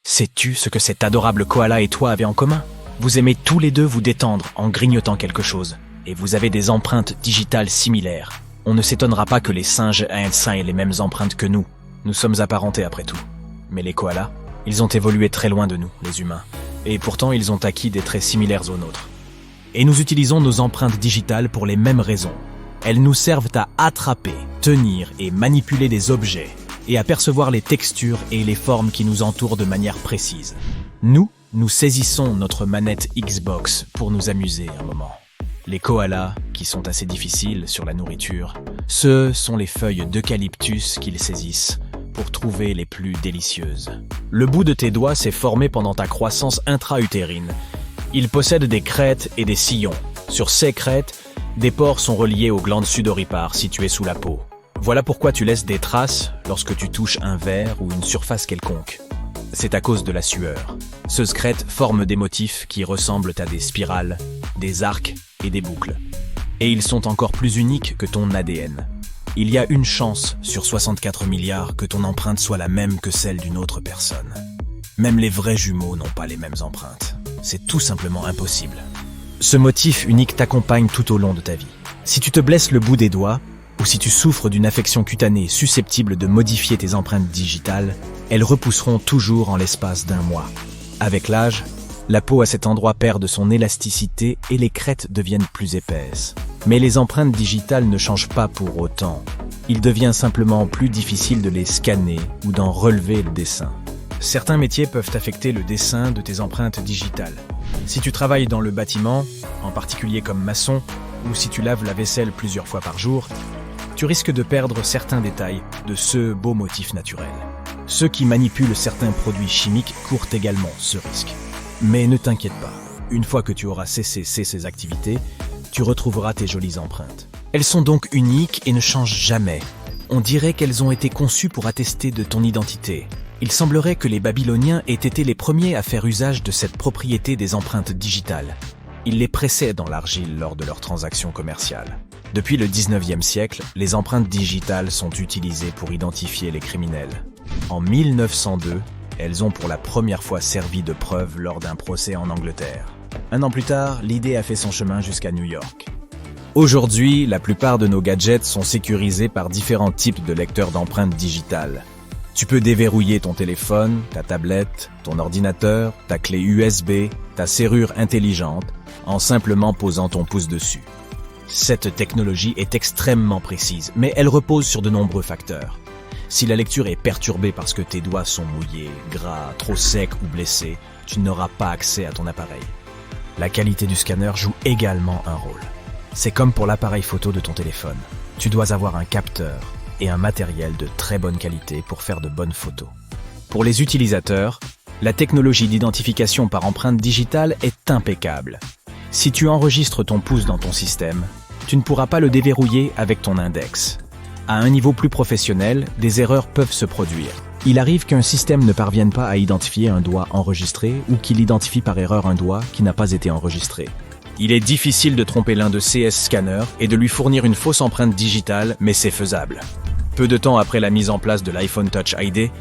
Sais-tu ce que cet adorable koala et toi avez en commun? Vous aimez tous les deux vous détendre en grignotant quelque chose, et vous avez des empreintes digitales similaires. On ne s'étonnera pas que les singes aient les mêmes empreintes que nous. Nous sommes apparentés après tout. Mais les koalas, ils ont évolué très loin de nous, les humains. Et pourtant, ils ont acquis des traits similaires aux nôtres. Et nous utilisons nos empreintes digitales pour les mêmes raisons. Elles nous servent à attraper, tenir et manipuler des objets, et à percevoir les textures et les formes qui nous entourent de manière précise. Nous saisissons notre manette Xbox pour nous amuser un moment. Les koalas, qui sont assez difficiles sur la nourriture, ce sont les feuilles d'eucalyptus qu'ils saisissent pour trouver les plus délicieuses. Le bout de tes doigts s'est formé pendant ta croissance intra-utérine. Il possède des crêtes et des sillons. Sur ces crêtes, des pores sont reliés aux glandes sudoripares situées sous la peau. Voilà pourquoi tu laisses des traces lorsque tu touches un verre ou une surface quelconque. C'est à cause de la sueur. Ce scrète forme des motifs qui ressemblent à des spirales, des arcs et des boucles. Et ils sont encore plus uniques que ton ADN. Il y a une chance sur 64 milliards que ton empreinte soit la même que celle d'une autre personne. Même les vrais jumeaux n'ont pas les mêmes empreintes. C'est tout simplement impossible. Ce motif unique t'accompagne tout au long de ta vie. Si tu te blesses le bout des doigts, ou si tu souffres d'une affection cutanée susceptible de modifier tes empreintes digitales, elles repousseront toujours en l'espace d'un mois. Avec l'âge, la peau à cet endroit perd de son élasticité et les crêtes deviennent plus épaisses. Mais les empreintes digitales ne changent pas pour autant. Il devient simplement plus difficile de les scanner ou d'en relever le dessin. Certains métiers peuvent affecter le dessin de tes empreintes digitales. Si tu travailles dans le bâtiment, en particulier comme maçon, ou si tu laves la vaisselle plusieurs fois par jour, tu risques de perdre certains détails de ce beau motif naturel. Ceux qui manipulent certains produits chimiques courent également ce risque. Mais ne t'inquiète pas, une fois que tu auras cessé ces activités, tu retrouveras tes jolies empreintes. Elles sont donc uniques et ne changent jamais. On dirait qu'elles ont été conçues pour attester de ton identité. Il semblerait que les Babyloniens aient été les premiers à faire usage de cette propriété des empreintes digitales. Ils les pressaient dans l'argile lors de leurs transactions commerciales. Depuis le 19e siècle, les empreintes digitales sont utilisées pour identifier les criminels. En 1902, elles ont pour la première fois servi de preuve lors d'un procès en Angleterre. Un an plus tard, l'idée a fait son chemin jusqu'à New York. Aujourd'hui, la plupart de nos gadgets sont sécurisés par différents types de lecteurs d'empreintes digitales. Tu peux déverrouiller ton téléphone, ta tablette, ton ordinateur, ta clé USB, ta serrure intelligente, en simplement posant ton pouce dessus. Cette technologie est extrêmement précise, mais elle repose sur de nombreux facteurs. Si la lecture est perturbée parce que tes doigts sont mouillés, gras, trop secs ou blessés, tu n'auras pas accès à ton appareil. La qualité du scanner joue également un rôle. C'est comme pour l'appareil photo de ton téléphone. Tu dois avoir un capteur et un matériel de très bonne qualité pour faire de bonnes photos. Pour les utilisateurs, la technologie d'identification par empreinte digitale est impeccable. Si tu enregistres ton pouce dans ton système, tu ne pourras pas le déverrouiller avec ton index. À un niveau plus professionnel, des erreurs peuvent se produire. Il arrive qu'un système ne parvienne pas à identifier un doigt enregistré ou qu'il identifie par erreur un doigt qui n'a pas été enregistré. Il est difficile de tromper l'un de CS scanners et de lui fournir une fausse empreinte digitale, mais c'est faisable. Peu de temps après la mise en place de l'iPhone Touch ID,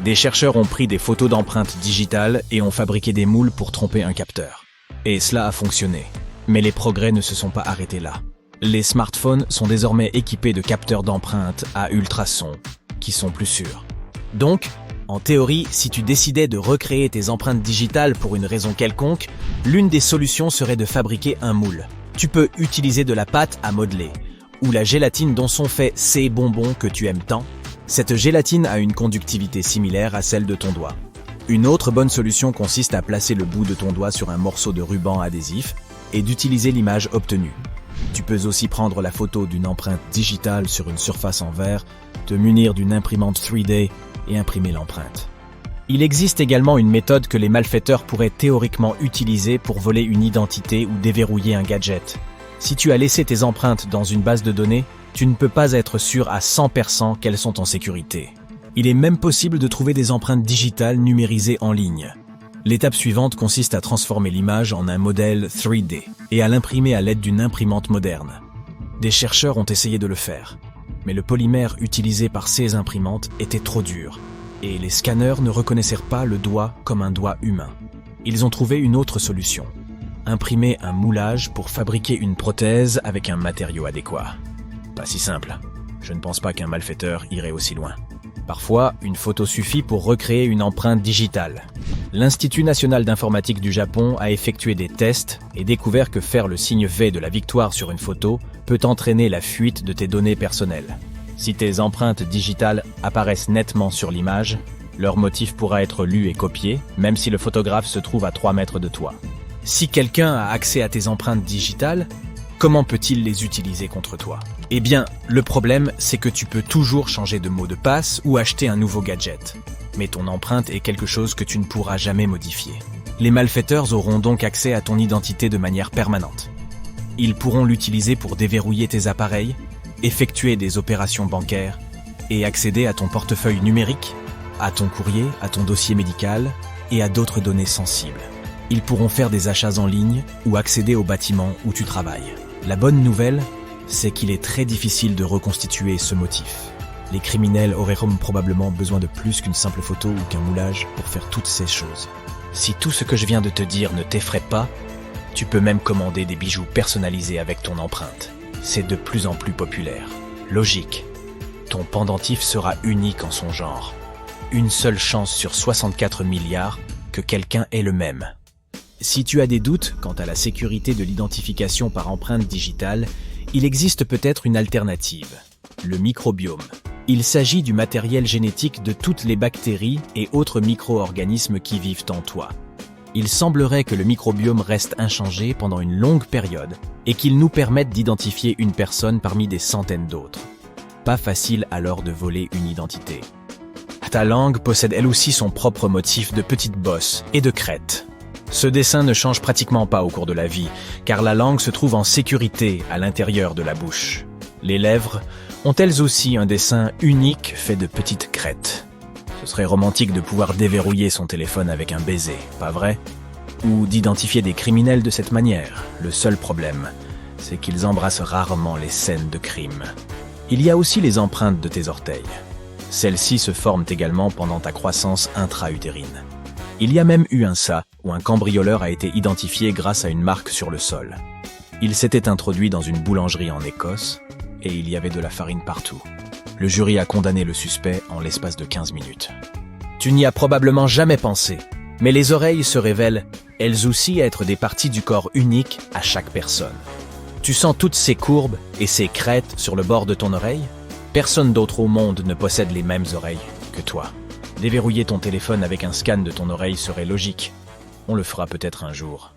des chercheurs ont pris des photos d'empreintes digitales et ont fabriqué des moules pour tromper un capteur. Et cela a fonctionné. Mais les progrès ne se sont pas arrêtés là. Les smartphones sont désormais équipés de capteurs d'empreintes à ultrasons, qui sont plus sûrs. Donc, en théorie, si tu décidais de recréer tes empreintes digitales pour une raison quelconque, l'une des solutions serait de fabriquer un moule. Tu peux utiliser de la pâte à modeler, ou la gélatine dont sont faits ces bonbons que tu aimes tant. Cette gélatine a une conductivité similaire à celle de ton doigt. Une autre bonne solution consiste à placer le bout de ton doigt sur un morceau de ruban adhésif et d'utiliser l'image obtenue. Tu peux aussi prendre la photo d'une empreinte digitale sur une surface en verre, te munir d'une imprimante 3D et imprimer l'empreinte. Il existe également une méthode que les malfaiteurs pourraient théoriquement utiliser pour voler une identité ou déverrouiller un gadget. Si tu as laissé tes empreintes dans une base de données, tu ne peux pas être sûr à 100% qu'elles sont en sécurité. Il est même possible de trouver des empreintes digitales numérisées en ligne. L'étape suivante consiste à transformer l'image en un modèle 3D et à l'imprimer à l'aide d'une imprimante moderne. Des chercheurs ont essayé de le faire, mais le polymère utilisé par ces imprimantes était trop dur. Et les scanners ne reconnaissèrent pas le doigt comme un doigt humain. Ils ont trouvé une autre solution. Imprimer un moulage pour fabriquer une prothèse avec un matériau adéquat. Pas si simple. Je ne pense pas qu'un malfaiteur irait aussi loin. Parfois, une photo suffit pour recréer une empreinte digitale. L'Institut national d'informatique du Japon a effectué des tests et découvert que faire le signe V de la victoire sur une photo peut entraîner la fuite de tes données personnelles. Si tes empreintes digitales apparaissent nettement sur l'image, leur motif pourra être lu et copié, même si le photographe se trouve à 3 mètres de toi. Si quelqu'un a accès à tes empreintes digitales, comment peut-il les utiliser contre toi? Eh bien, le problème, c'est que tu peux toujours changer de mot de passe ou acheter un nouveau gadget. Mais ton empreinte est quelque chose que tu ne pourras jamais modifier. Les malfaiteurs auront donc accès à ton identité de manière permanente. Ils pourront l'utiliser pour déverrouiller tes appareils, effectuer des opérations bancaires et accéder à ton portefeuille numérique, à ton courrier, à ton dossier médical et à d'autres données sensibles. Ils pourront faire des achats en ligne ou accéder au bâtiment où tu travailles. La bonne nouvelle, c'est qu'il est très difficile de reconstituer ce motif. Les criminels auraient probablement besoin de plus qu'une simple photo ou qu'un moulage pour faire toutes ces choses. Si tout ce que je viens de te dire ne t'effraie pas, tu peux même commander des bijoux personnalisés avec ton empreinte. C'est de plus en plus populaire. Logique. Ton pendentif sera unique en son genre. Une seule chance sur 64 milliards que quelqu'un ait le même. Si tu as des doutes quant à la sécurité de l'identification par empreinte digitale, il existe peut-être une alternative, le microbiome. Il s'agit du matériel génétique de toutes les bactéries et autres micro-organismes qui vivent en toi. Il semblerait que le microbiome reste inchangé pendant une longue période et qu'il nous permette d'identifier une personne parmi des centaines d'autres. Pas facile alors de voler une identité. Ta langue possède elle aussi son propre motif de petites bosses et de crêtes. Ce dessin ne change pratiquement pas au cours de la vie, car la langue se trouve en sécurité à l'intérieur de la bouche. Les lèvres ont elles aussi un dessin unique fait de petites crêtes. Ce serait romantique de pouvoir déverrouiller son téléphone avec un baiser, pas vrai? Ou d'identifier des criminels de cette manière. Le seul problème, c'est qu'ils embrassent rarement les scènes de crime. Il y a aussi les empreintes de tes orteils. Celles-ci se forment également pendant ta croissance intra-utérine. Il y a même eu un cas où un cambrioleur a été identifié grâce à une marque sur le sol. Il s'était introduit dans une boulangerie en Écosse et il y avait de la farine partout. Le jury a condamné le suspect en l'espace de 15 minutes. Tu n'y as probablement jamais pensé, mais les oreilles se révèlent, elles aussi, être des parties du corps uniques à chaque personne. Tu sens toutes ces courbes et ces crêtes sur le bord de ton oreille? Personne d'autre au monde ne possède les mêmes oreilles que toi. Déverrouiller ton téléphone avec un scan de ton oreille serait logique. On le fera peut-être un jour.